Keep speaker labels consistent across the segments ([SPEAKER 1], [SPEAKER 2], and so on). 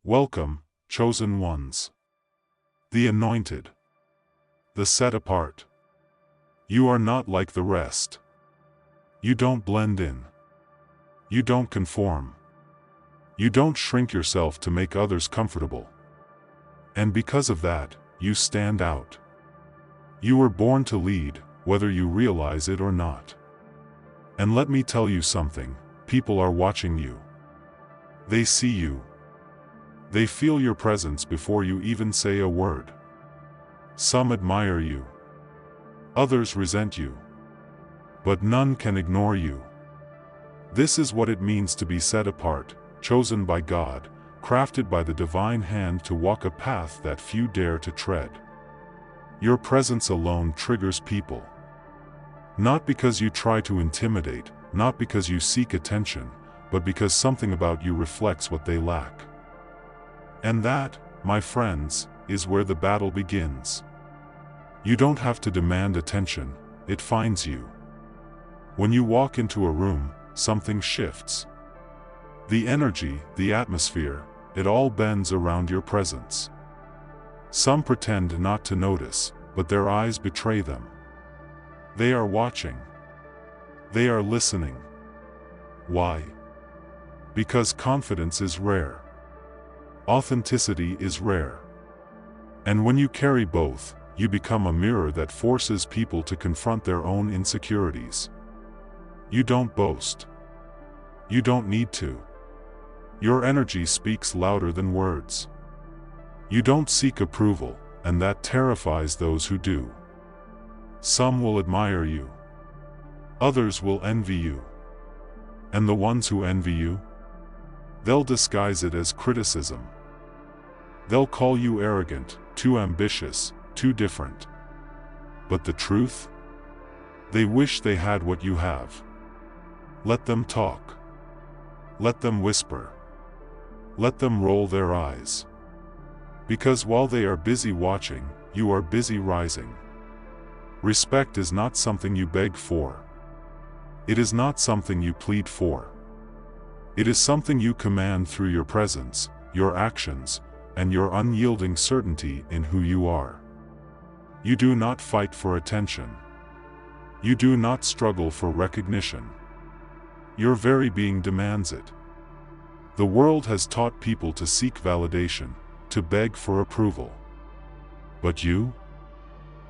[SPEAKER 1] Welcome, chosen ones. The anointed. The set apart. You are not like the rest. You don't blend in. You don't conform. You don't shrink yourself to make others comfortable. And because of that, you stand out. You were born to lead, whether you realize it or not. And let me tell you something, people are watching you. They see you. They feel your presence before you even say a word. Some admire you. Others resent you. But none can ignore you. This is what it means to be set apart, chosen by God, crafted by the divine hand to walk a path that few dare to tread. Your presence alone triggers people. Not because you try to intimidate, not because you seek attention, but because something about you reflects what they lack. And that, my friends, is where the battle begins. You don't have to demand attention, it finds you. When you walk into a room, something shifts. The energy, the atmosphere, it all bends around your presence. Some pretend not to notice, but their eyes betray them. They are watching. They are listening. Why? Because confidence is rare. Authenticity is rare. And when you carry both, you become a mirror that forces people to confront their own insecurities. You don't boast. You don't need to. Your energy speaks louder than words. You don't seek approval, and that terrifies those who do. Some will admire you. Others will envy you. And the ones who envy you? They'll disguise it as criticism. They'll call you arrogant, too ambitious, too different. But the truth? They wish they had what you have. Let them talk. Let them whisper. Let them roll their eyes. Because while they are busy watching, you are busy rising. Respect is not something you beg for. It is not something you plead for. It is something you command through your presence, your actions, and your unyielding certainty in who you are. You do not fight for attention. You do not struggle for recognition. Your very being demands it. The world has taught people to seek validation, to beg for approval. But you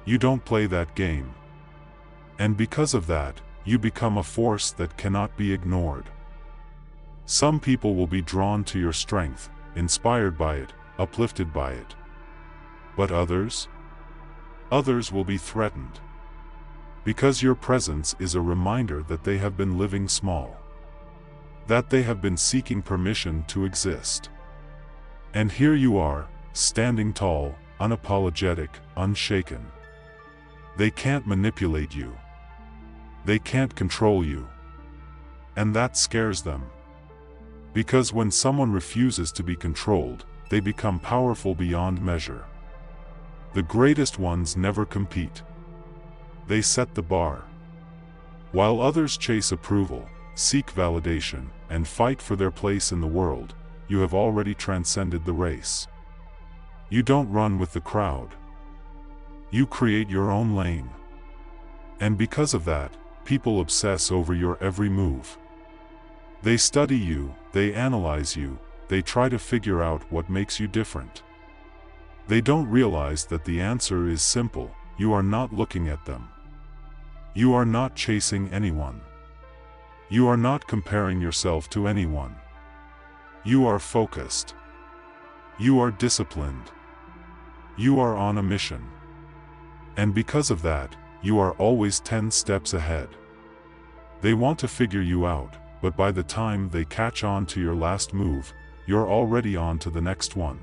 [SPEAKER 1] don't play that game. And because of that, you become a force that cannot be ignored. Some people will be drawn to your strength, inspired by it, uplifted by it. But others will be threatened. Because your presence is a reminder that they have been living small. That they have been seeking permission to exist. And here you are, standing tall, unapologetic, unshaken. They can't manipulate you. They can't control you. And that scares them. Because when someone refuses to be controlled, they become powerful beyond measure. The greatest ones never compete. They set the bar. While others chase approval, seek validation, and fight for their place in the world, you have already transcended the race. You don't run with the crowd. You create your own lane. And because of that, people obsess over your every move. They study you, they analyze you, they try to figure out what makes you different. They don't realize that the answer is simple: you are not looking at them. You are not chasing anyone. You are not comparing yourself to anyone. You are focused. You are disciplined. You are on a mission. And because of that, you are always 10 steps ahead. They want to figure you out, but by the time they catch on to your last move, you're already on to the next one.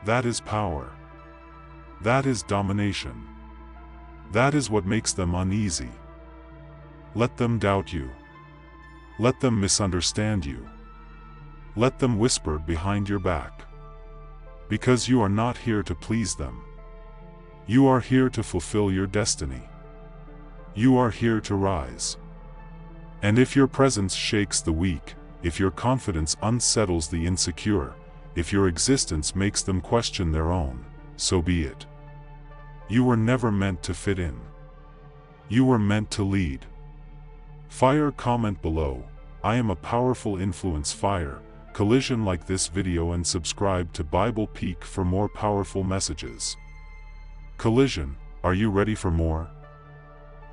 [SPEAKER 1] That is power. That is domination. That is what makes them uneasy. Let them doubt you. Let them misunderstand you. Let them whisper behind your back. Because you are not here to please them. You are here to fulfill your destiny. You are here to rise. And if your presence shakes the weak, if your confidence unsettles the insecure, If your existence makes them question their own, so be it. You were never meant to fit in. You were meant to lead. Fire comment below, I am a powerful influence. Fire collision, like this video and subscribe to Bible Peak for more powerful messages. Collision, are you ready for more?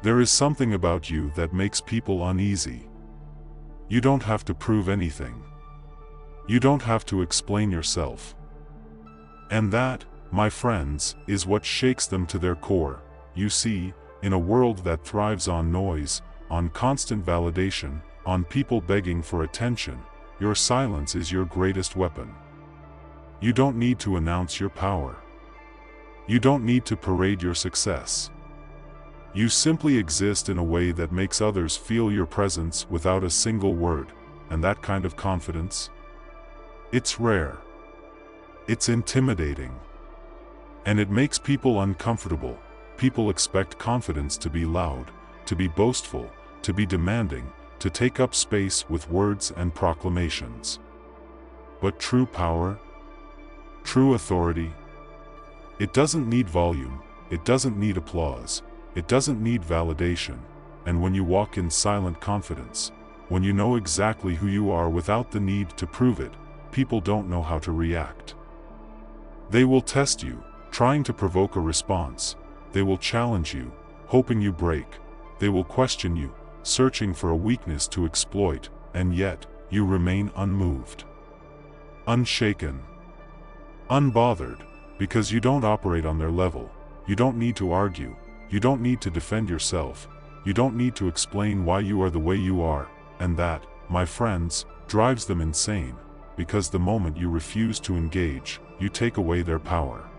[SPEAKER 1] There is something about you that makes people uneasy. You don't have to prove anything. You don't have to explain yourself. And that, my friends, is what shakes them to their core. You see, in a world that thrives on noise, on constant validation, on people begging for attention, your silence is your greatest weapon. You don't need to announce your power. You don't need to parade your success. You simply exist in a way that makes others feel your presence without a single word, and that kind of confidence? It's rare. It's intimidating. And it makes people uncomfortable. People expect confidence to be loud, to be boastful, to be demanding, to take up space with words and proclamations. But true power, true authority, it doesn't need volume, it doesn't need applause, it doesn't need validation. And when you walk in silent confidence, when you know exactly who you are without the need to prove it, people don't know how to react. They will test you, trying to provoke a response. They will challenge you, hoping you break. They will question you, searching for a weakness to exploit, and yet, you remain unmoved. Unshaken. Unbothered, because you don't operate on their level. You don't need to argue. You don't need to defend yourself. You don't need to explain why you are the way you are, and that, my friends, drives them insane, because the moment you refuse to engage, you take away their power.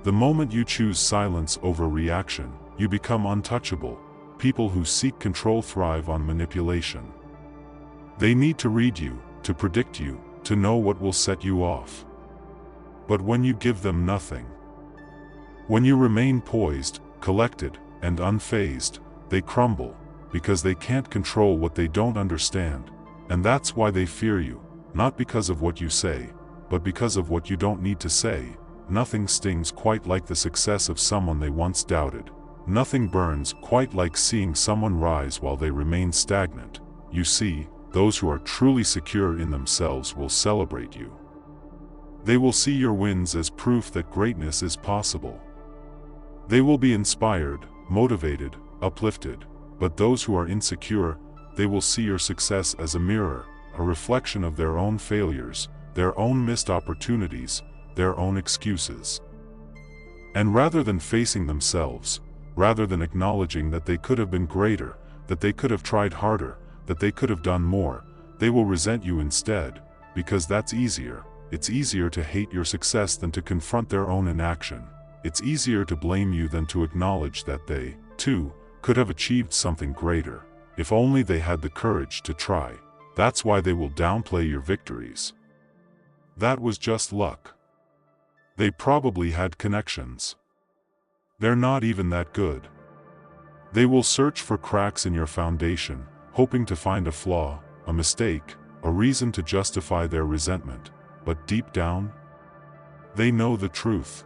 [SPEAKER 1] The moment you choose silence over reaction, you become untouchable. People who seek control thrive on manipulation. They need to read you, to predict you, to know what will set you off. But when you give them nothing, when you remain poised, collected, and unfazed, they crumble, because they can't control what they don't understand. And that's why they fear you, not because of what you say, but because of what you don't need to say. Nothing stings quite like the success of someone they once doubted. Nothing burns quite like seeing someone rise while they remain stagnant. You see, those who are truly secure in themselves will celebrate you. They will see your wins as proof that greatness is possible. They will be inspired, motivated, uplifted. But those who are insecure, they will see your success as a mirror, a reflection of their own failures, their own missed opportunities, their own excuses. And rather than facing themselves, rather than acknowledging that they could have been greater, that they could have tried harder, that they could have done more, they will resent you instead, because that's easier. It's easier to hate your success than to confront their own inaction. It's easier to blame you than to acknowledge that they, too, could have achieved something greater, if only they had the courage to try. That's why they will downplay your victories. That was just luck. They probably had connections. They're not even that good. They will search for cracks in your foundation, hoping to find a flaw, a mistake, a reason to justify their resentment. But deep down, they know the truth.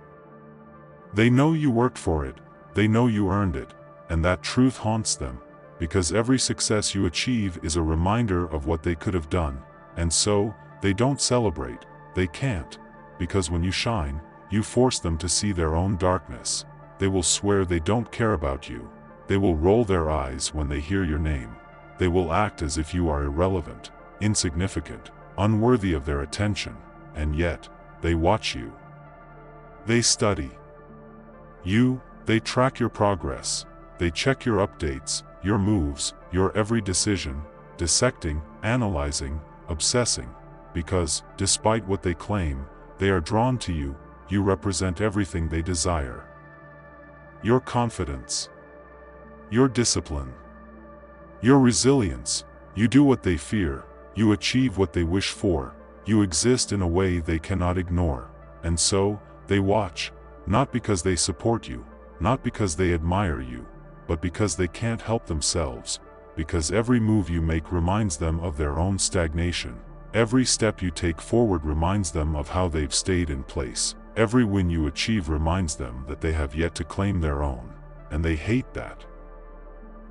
[SPEAKER 1] They know you worked for it, they know you earned it, and that truth haunts them, because every success you achieve is a reminder of what they could have done, and so, they don't celebrate, they can't, because when you shine, you force them to see their own darkness. They will swear they don't care about you. They will roll their eyes when they hear your name. They will act as if you are irrelevant, insignificant, unworthy of their attention, and yet, they watch you. They study you, they track your progress, they check your updates, your moves, your every decision, dissecting, analyzing, obsessing, because, despite what they claim, they are drawn to you. You represent everything they desire. Your confidence, your discipline, your resilience. You do what they fear, you achieve what they wish for, you exist in a way they cannot ignore. And so, they watch, not because they support you, not because they admire you, but because they can't help themselves, because every move you make reminds them of their own stagnation, Every step you take forward reminds them of how they've stayed in place. Every win you achieve reminds them that they have yet to claim their own, and they hate that.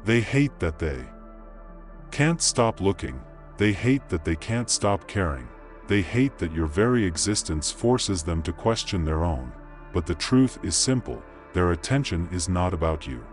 [SPEAKER 1] They hate that they can't stop looking. They hate that they can't stop caring. They hate that your very existence forces them to question their own. But the truth is simple: their attention is not about you.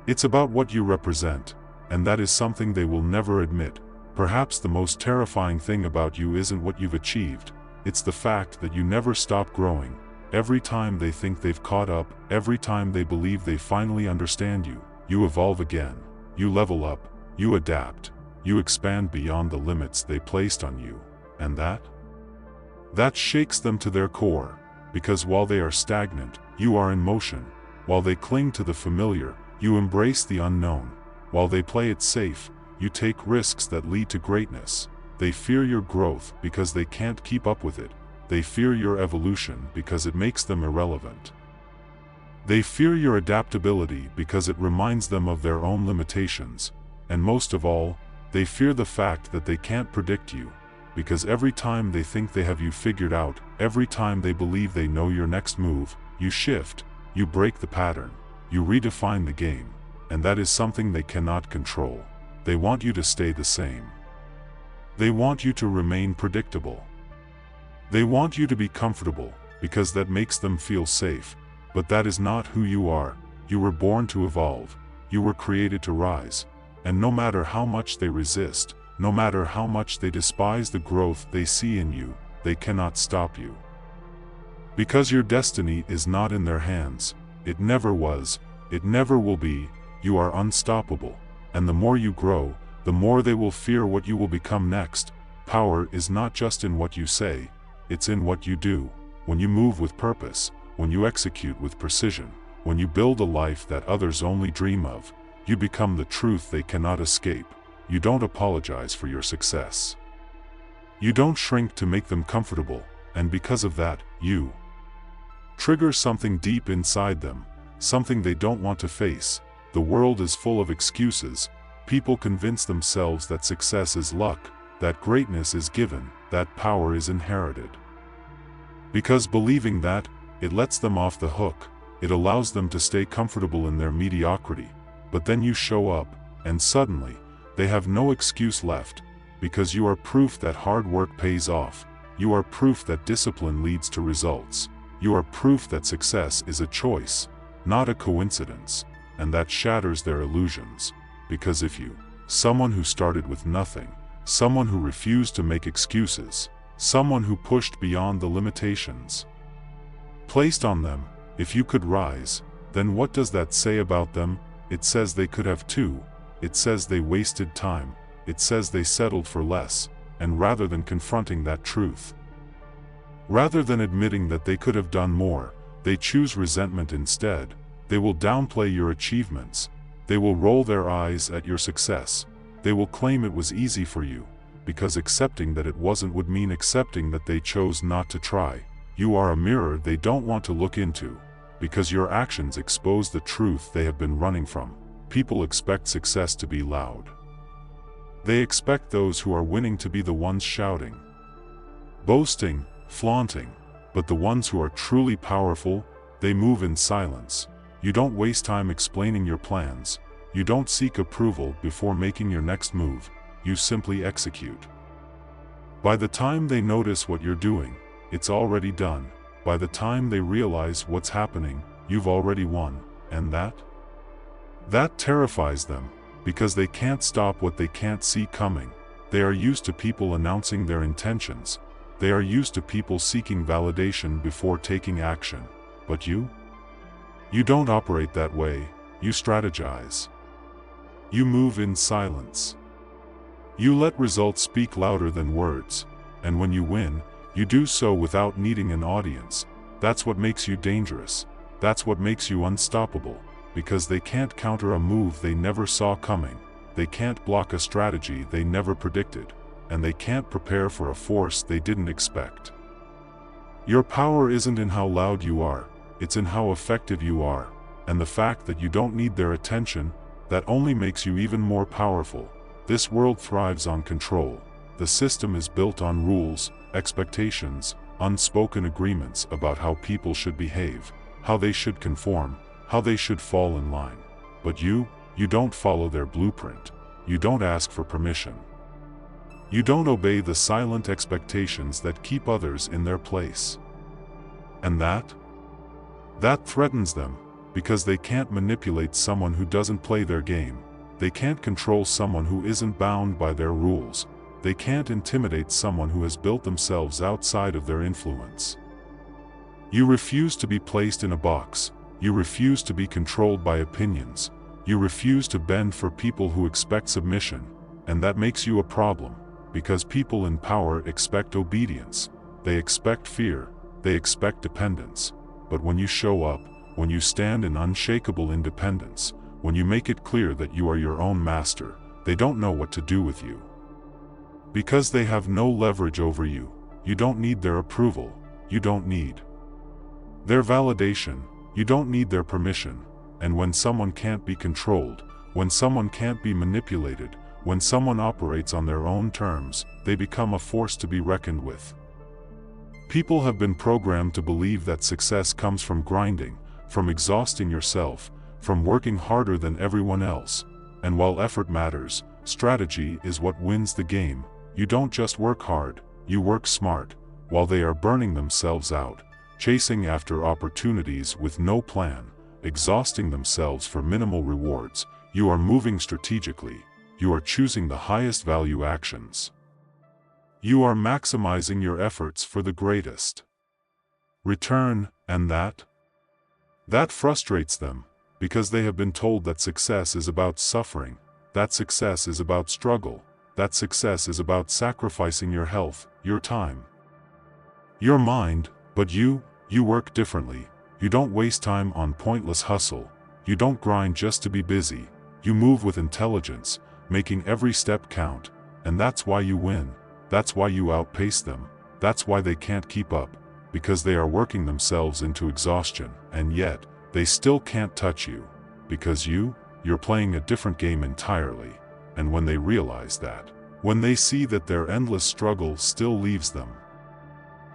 [SPEAKER 1] It's about what you represent, and that is something they will never admit. Perhaps the most terrifying thing about you isn't what you've achieved, it's the fact that you never stop growing. Every time they think they've caught up, every time they believe they finally understand you, you evolve again. You level up, you adapt, you expand beyond the limits they placed on you. And that shakes them to their core, because while they are stagnant, you are in motion. While they cling to the familiar, you embrace the unknown. While they play it safe, you take risks that lead to greatness. They fear your growth because they can't keep up with it. They fear your evolution because it makes them irrelevant. They fear your adaptability because it reminds them of their own limitations. And most of all, they fear the fact that they can't predict you, because every time they think they have you figured out, every time they believe they know your next move, you shift, you break the pattern, you redefine the game, and that is something they cannot control. They want you to stay the same. They want you to remain predictable. They want you to be comfortable, because that makes them feel safe. But that is not who you are. You were born to evolve. You were created to rise. And no matter how much they resist, no matter how much they despise the growth they see in you, they cannot stop you. Because your destiny is not in their hands. It never was. It never will be. You are unstoppable. And the more you grow, the more they will fear what you will become next. Power is not just in what you say, it's in what you do. When you move with purpose, when you execute with precision, when you build a life that others only dream of, you become the truth they cannot escape. You don't apologize for your success. You don't shrink to make them comfortable, and because of that, you trigger something deep inside them, something they don't want to face. The world is full of excuses. People convince themselves that success is luck, that greatness is given, that power is inherited. Because believing that, it lets them off the hook. It allows them to stay comfortable in their mediocrity. But then you show up, and suddenly, they have no excuse left, because you are proof that hard work pays off. You are proof that discipline leads to results. You are proof that success is a choice, not a coincidence. And that shatters their illusions. Because if you, someone who started with nothing, someone who refused to make excuses, someone who pushed beyond the limitations placed on them, if you could rise, then what does that say about them? It says they could have too. It says they wasted time. It says they settled for less. And rather than confronting that truth, rather than admitting that they could have done more, they choose resentment instead. They will downplay your achievements. They will roll their eyes at your success. They will claim it was easy for you, because accepting that it wasn't would mean accepting that they chose not to try. You are a mirror they don't want to look into, because your actions expose the truth they have been running from. People expect success to be loud. They expect those who are winning to be the ones shouting, boasting, flaunting. But the ones who are truly powerful, they move in silence. You don't waste time explaining your plans. You don't seek approval before making your next move. You simply execute. By the time they notice what you're doing, it's already done. By the time they realize what's happening, you've already won. And that terrifies them, because they can't stop what they can't see coming. They are used to people announcing their intentions. They are used to people seeking validation before taking action. But you don't operate that way. You strategize. You move in silence. You let results speak louder than words. And when you win, you do so without needing an audience. That's what makes you dangerous. That's what makes you unstoppable. Because they can't counter a move they never saw coming. They can't block a strategy they never predicted. And they can't prepare for a force they didn't expect. Your power isn't in how loud you are. It's in how effective you are. And the fact that you don't need their attention, that only makes you even more powerful. This world thrives on control. The system is built on rules, expectations, unspoken agreements about how people should behave, how they should conform, how they should fall in line. But you don't follow their blueprint. You don't ask for permission. You don't obey the silent expectations that keep others in their place. And that threatens them, because they can't manipulate someone who doesn't play their game. They can't control someone who isn't bound by their rules. They can't intimidate someone who has built themselves outside of their influence. You refuse to be placed in a box. You refuse to be controlled by opinions. You refuse to bend for people who expect submission, and that makes you a problem, because people in power expect obedience. They expect fear. They expect dependence. But when you show up, when you stand in unshakable independence, when you make it clear that you are your own master, they don't know what to do with you. Because they have no leverage over you. You don't need their approval. You don't need their validation. You don't need their permission. And when someone can't be controlled, when someone can't be manipulated, when someone operates on their own terms, they become a force to be reckoned with. People have been programmed to believe that success comes from grinding, from exhausting yourself, from working harder than everyone else. And while effort matters, strategy is what wins the game. You don't just work hard, you work smart. While they are burning themselves out, chasing after opportunities with no plan, exhausting themselves for minimal rewards, you are moving strategically. You are choosing the highest value actions. You are maximizing your efforts for the greatest return, and that frustrates them, because they have been told that success is about suffering, that success is about struggle, that success is about sacrificing your health, your time, your mind. But you work differently. You don't waste time on pointless hustle. You don't grind just to be busy. You move with intelligence, making every step count. And that's why you win. That's why you outpace them. That's why they can't keep up, because they are working themselves into exhaustion, and yet, they still can't touch you, because you're playing a different game entirely. And when they realize that, when they see that their endless struggle still leaves them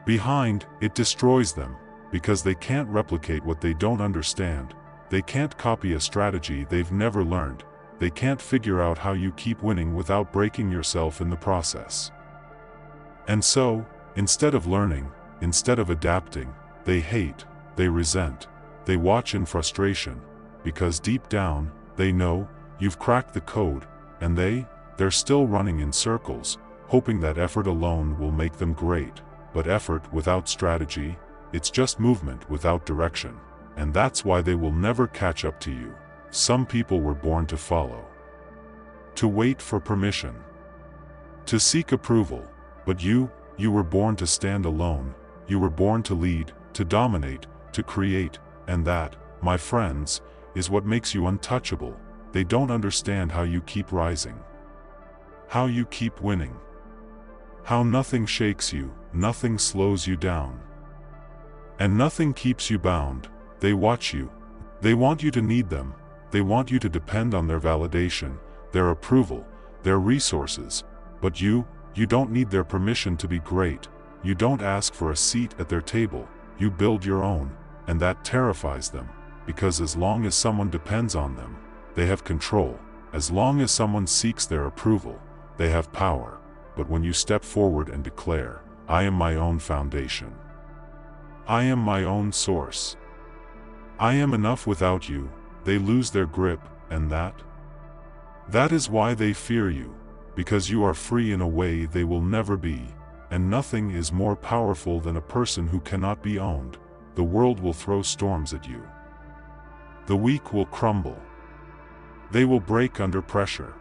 [SPEAKER 1] behind, it destroys them, because they can't replicate what they don't understand. They can't copy a strategy they've never learned. They can't figure out how you keep winning without breaking yourself in the process. And so, instead of learning, instead of adapting, they hate, they resent, they watch in frustration, because deep down, they know, you've cracked the code, and they're still running in circles, hoping that effort alone will make them great. But effort without strategy, it's just movement without direction. And that's why they will never catch up to you. Some people were born to follow, to wait for permission, to seek approval. But you were born to stand alone. You were born to lead, to dominate, to create. And that, my friends, is what makes you untouchable. They don't understand how you keep rising, how you keep winning, how nothing shakes you, nothing slows you down, and nothing keeps you bound. They watch you. They want you to need them. They want you to depend on their validation, their approval, their resources. But you don't need their permission to be great. You don't ask for a seat at their table. You build your own. And that terrifies them, because as long as someone depends on them, they have control. As long as someone seeks their approval, they have power. But when you step forward and declare, I am my own foundation, I am my own source, I am enough without you, they lose their grip. And that is why they fear you, because you are free in a way they will never be. And nothing is more powerful than a person who cannot be owned. The world will throw storms at you. The weak will crumble. They will break under pressure.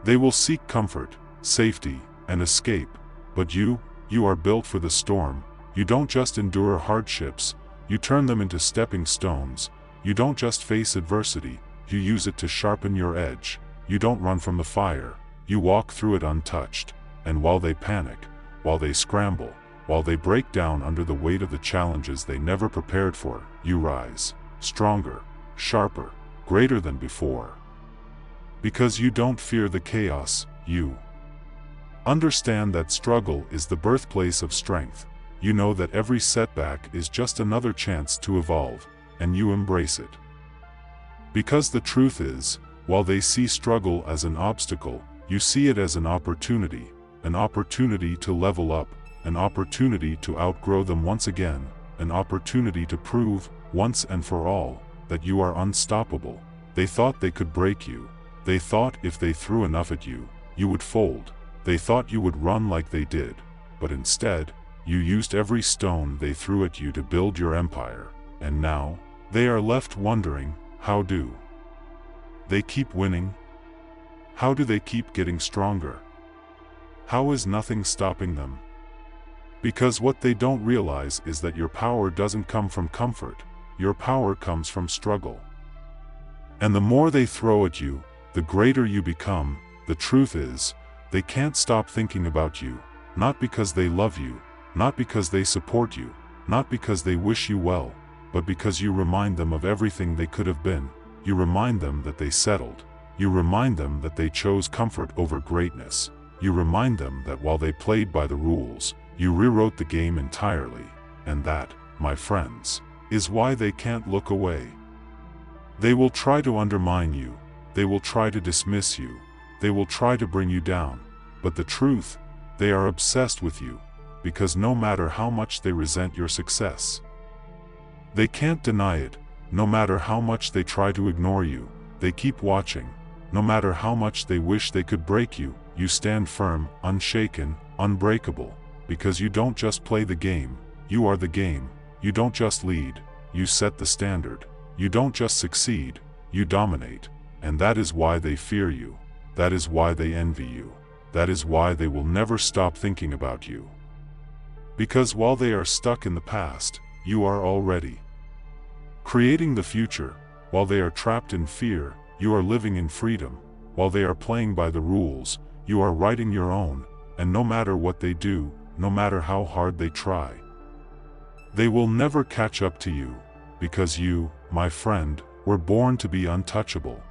[SPEAKER 1] They will seek comfort, safety, and escape. But you are built for the storm. You don't just endure hardships, you turn them into stepping stones. You don't just face adversity, you use it to sharpen your edge. You don't run from the fire, you walk through it untouched. And while they panic, while they scramble, while they break down under the weight of the challenges they never prepared for, you rise, stronger, sharper, greater than before. Because you don't fear the chaos, you Understand that struggle is the birthplace of strength. You know that every setback is just another chance to evolve, and you embrace it. Because the truth is, while they see struggle as an obstacle, you see it as an opportunity to level up, an opportunity to outgrow them once again, an opportunity to prove, once and for all, that you are unstoppable. They thought they could break you. They thought if they threw enough at you, you would fold. They thought you would run like they did, but instead, you used every stone they threw at you to build your empire, and now, they are left wondering, how do they keep winning? How do they keep getting stronger? How is nothing stopping them? Because what they don't realize is that your power doesn't come from comfort, your power comes from struggle. And the more they throw at you, the greater you become. The truth is, they can't stop thinking about you, not because they love you, not because they support you, not because they wish you well, but because you remind them of everything they could have been. You remind them that they settled. You remind them that they chose comfort over greatness. You remind them that while they played by the rules, you rewrote the game entirely. And that, my friends, is why they can't look away. They will try to undermine you. They will try to dismiss you. They will try to bring you down. But the truth, they are obsessed with you, because no matter how much they resent your success, they can't deny it. No matter how much they try to ignore you, they keep watching. No matter how much they wish they could break you, you stand firm, unshaken, unbreakable, because you don't just play the game, you are the game. You don't just lead, you set the standard. You don't just succeed, you dominate. And that is why they fear you. That is why they envy you. That is why they will never stop thinking about you. Because while they are stuck in the past, you are already creating the future. While they are trapped in fear, you are living in freedom. While they are playing by the rules, you are writing your own. And no matter what they do, no matter how hard they try, they will never catch up to you, because you, my friend, were born to be untouchable.